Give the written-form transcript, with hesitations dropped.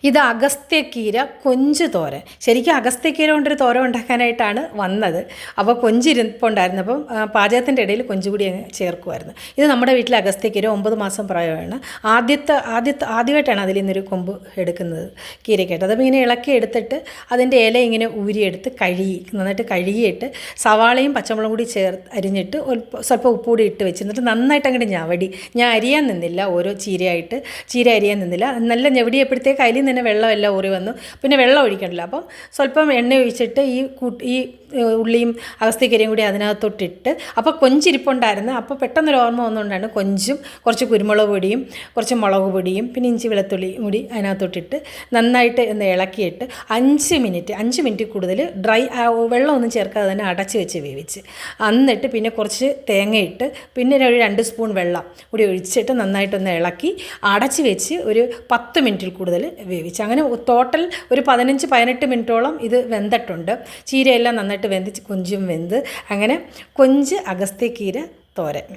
ഇത് അഗസ്ത്യക്കീര കൊഞ്ച് തോരൻ. ശരിക്കും അഗസ്ത്യക്കീര കൊണ്ടൊരു തോരൻ ഉണ്ടാക്കാനായിട്ടാണ് വന്നത്. അപ്പോൾ കൊഞ്ചിരിപ്പുണ്ടായിരുന്നു. അപ്പം പാചകത്തിൻ്റെ ഇടയിൽ കൊഞ്ച് കൂടി അങ്ങ് ചേർക്കുമായിരുന്നു. ഇത് നമ്മുടെ വീട്ടിൽ അഗസ്ത്യക്കീര 9 മാസം പ്രായമാണ്. ആദ്യമായിട്ടാണ് അതിൽ നിന്നൊരു കൊമ്പ് എടുക്കുന്നത് കീരയ്ക്കായിട്ട്. അതപ്പോൾ ഇങ്ങനെ ഇളക്കി എടുത്തിട്ട് അതിൻ്റെ ഇല ഇങ്ങനെ ഊരിയെടുത്ത് നന്നായിട്ട് കഴുകിയിട്ട് സവാളയും പച്ചമുളകും കൂടി അരിഞ്ഞിട്ട് സ്വല്പം ഉപ്പ് കൂടി ഇട്ട് വെച്ച് എന്നിട്ട് നന്നായിട്ട് അങ്ങോട്ട് ഞാൻ അരിയാൻ നിന്നില്ല. ഓരോ ചീര അരിയാൻ നിന്നില്ല. നല്ല ഞെവടിയപ്പോഴത്തേക്ക് അതിൽ തന്നെ വെള്ളമെല്ലാം ഊറി വന്നു. പിന്നെ വെള്ളം ഒഴിക്കണമല്ലോ. അപ്പം സ്വല്പം എണ്ണ ഒഴിച്ചിട്ട് ഈ ഉള്ളിയും അഗസ്ത്യക്കീരയും കൂടി അതിനകത്തോട്ടിട്ട് അപ്പോൾ കൊഞ്ചിരിപ്പുണ്ടായിരുന്നു. അപ്പോൾ പെട്ടെന്നൊരു ഓർമ്മ വന്നുകൊണ്ടാണ് കൊഞ്ചും കുറച്ച് കുരുമുളക് പൊടിയും കുറച്ച് മുളക് പൊടിയും പിന്നെ ഇഞ്ചി വെളുത്തുള്ളിയും കൂടി അതിനകത്തോട്ടിട്ട് നന്നായിട്ട് ഒന്ന് ഇളക്കിയിട്ട് 5 മിനിറ്റ് കൂടുതൽ വെള്ളമൊന്നും ചേർക്കാതെ തന്നെ അടച്ച് വെച്ച് വേവിച്ച് എന്നിട്ട് പിന്നെ കുറച്ച് തേങ്ങയിട്ട് പിന്നെ ഒരു 2 സ്പൂൺ വെള്ളം കൂടി ഒഴിച്ചിട്ട് നന്നായിട്ടൊന്ന് ഇളക്കി അടച്ച് വെച്ച് ഒരു 10 മിനിറ്റിൽ കൂടുതൽ വേവിച്ച് അങ്ങനെ ടോട്ടൽ ഒരു 15-18 മിനിറ്റോളം ഇത് വെന്തിട്ടുണ്ട്. ചീരയെല്ലാം നന്നായിട്ട് വെന്ത് കൊഞ്ചും വെന്ത് അങ്ങനെ കൊഞ്ച് അഗസ്ത്യക്കീര തോരൻ.